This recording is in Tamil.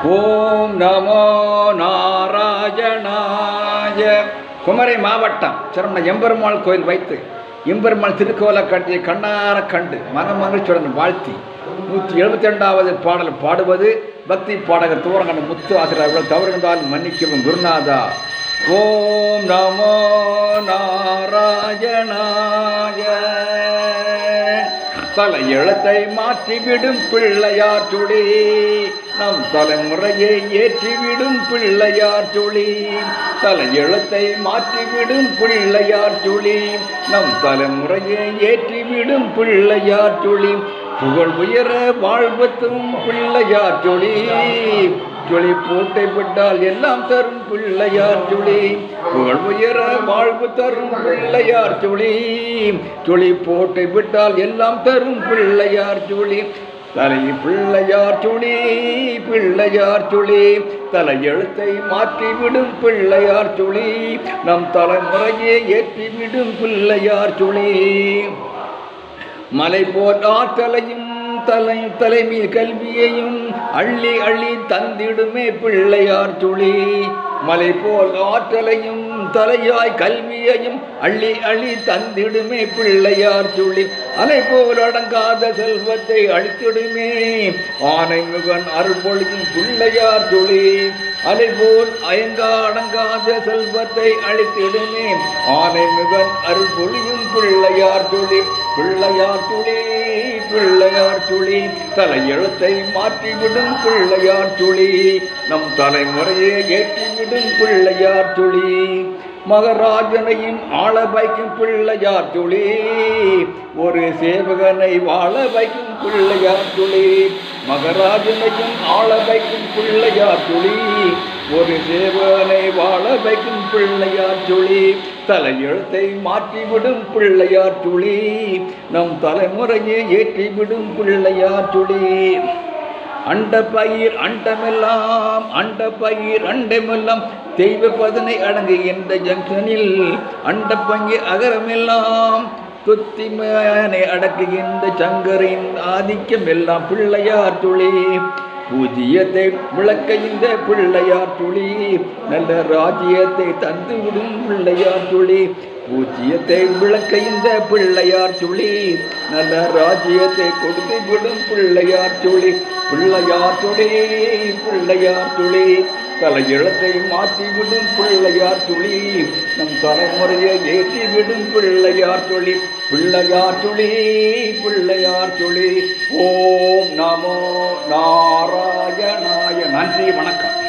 ஓம் நமோ நாராயணாய. குமரி மாவட்டம் சரவண எம்பெருமாள் கோயில் வைத்து எம்பெருமாள் திருக்கோல காட்சியை கண்ணார கண்டு மனமகிழ்ச்சியுடன் வாழ்த்தி 172வது பாடல் பாடுவது பக்தி பாடகர் தூரங்கண்ட முத்து ஆசிரியர்கள். தவறுகின்றால் மன்னிக்கவும் குருநாதா. ஓம் நமோ நாராயணாய. தலை எழுத்தை மாற்றிவிடும் பிள்ளையார் சுழி, நம் தலைமுறையை ஏற்றிவிடும் பிள்ளையார் சுழி. தலை எழுத்தை மாற்றிவிடும் பிள்ளையார் சுழி, நம் தலைமுறையை ஏற்றிவிடும் பிள்ளையார் சுழி. புகழ் உயர வாழ்வத்தும் பிள்ளையார் சுழி, சுழி பூட்டை விட்டால் எல்லாம் தரும் பிள்ளையார் சுழி. புகழ் உயர வாழ்வு தரும் பிள்ளையார் சுழி, சுழி போட்டை விட்டால் எல்லாம் தரும் பிள்ளையார் சுழி. தலை பிள்ளையார் சுழி, பிள்ளையார் சுழி. தலை எழுத்தை மாற்றிவிடும் பிள்ளையார் சுழி, நம் தலைமுறையை ஏற்றிவிடும் பிள்ளையார் சுழி. மலை போல் ஆற்றலையும் தலைமையில் கல்வியையும் அள்ளி அள்ளி தந்திடுமே பிள்ளையார் சுழி. மலை போல் ஆற்றலையும் தலையாய் கல்வியையும் அள்ளி அள்ளி தந்திடுமே பிள்ளையார் சுழி. அலை போல் அடங்காத செல்வத்தை அழித்திடுமே ஆனை முகன் அருள்பொழியும் பிள்ளையார் சுழி. அலை போல் அடங்காத செல்வத்தை அழித்திடுமே ஆனை முகன் அருள்பொழியும் பிள்ளையார் சுழி. பிள்ளையார் சுழி, பிள்ளையார் சுழி. தலை எழுத்தை மாற்றிவிடும் பிள்ளையார் சுழி, நம் தலைமுறையை ஏற்றிவிடும் பிள்ளையார் சுழி. மகராஜனையும் ஆள வைக்கும் பிள்ளையார் சுழி, ஒரு சேவகனை வாழ வைக்கும் பிள்ளையார் சுழி. மகராஜனையும் ஆள வைக்கும் பிள்ளையார் சுழி, ஒரு சேவகனை வாழ வைக்கும் பிள்ளையார் சுழி. தலை எழுத்தை மாற்றிவிடும் பிள்ளையார் சுழி, நம் தலைமுறையை ஏற்றிவிடும் பிள்ளையார் சுழி. அண்ட பயிர் அண்டமெல்லாம், அண்ட பயிர் அண்டமெல்லாம் தெய்வ பதனை அடங்குகின்ற ஜங்ஷனில் அண்ட பங்கி அகரமெல்லாம் துத்திமனை அடக்குகின்ற சங்கரின் ஆதிக்கம் எல்லாம் பிள்ளையார் சுழி. பூஜ்ஜியத்தை விளக்க இந்த பிள்ளையார் சுழி, நல்ல ராஜ்யத்தை தந்துவிடும் பிள்ளையார் சுழி. பூஜ்ஜியத்தை விளக்க இந்த பிள்ளையார் சுழி, நல்ல ராஜ்யத்தை கொடுத்து விடும் பிள்ளையார் சுழி. பிள்ளையார் சுழி, பிள்ளையார் சுழி. தலையெழுத்தை மாற்றிவிடும் பிள்ளையார் சுழி, நம் தலைமுறையை ஏற்றிவிடும் பிள்ளையார் சுழி. பிள்ளையார் சுழி, பிள்ளையார் சுழி. ஓம் நமோ நாராயணாய. நன்றி, வணக்கம்.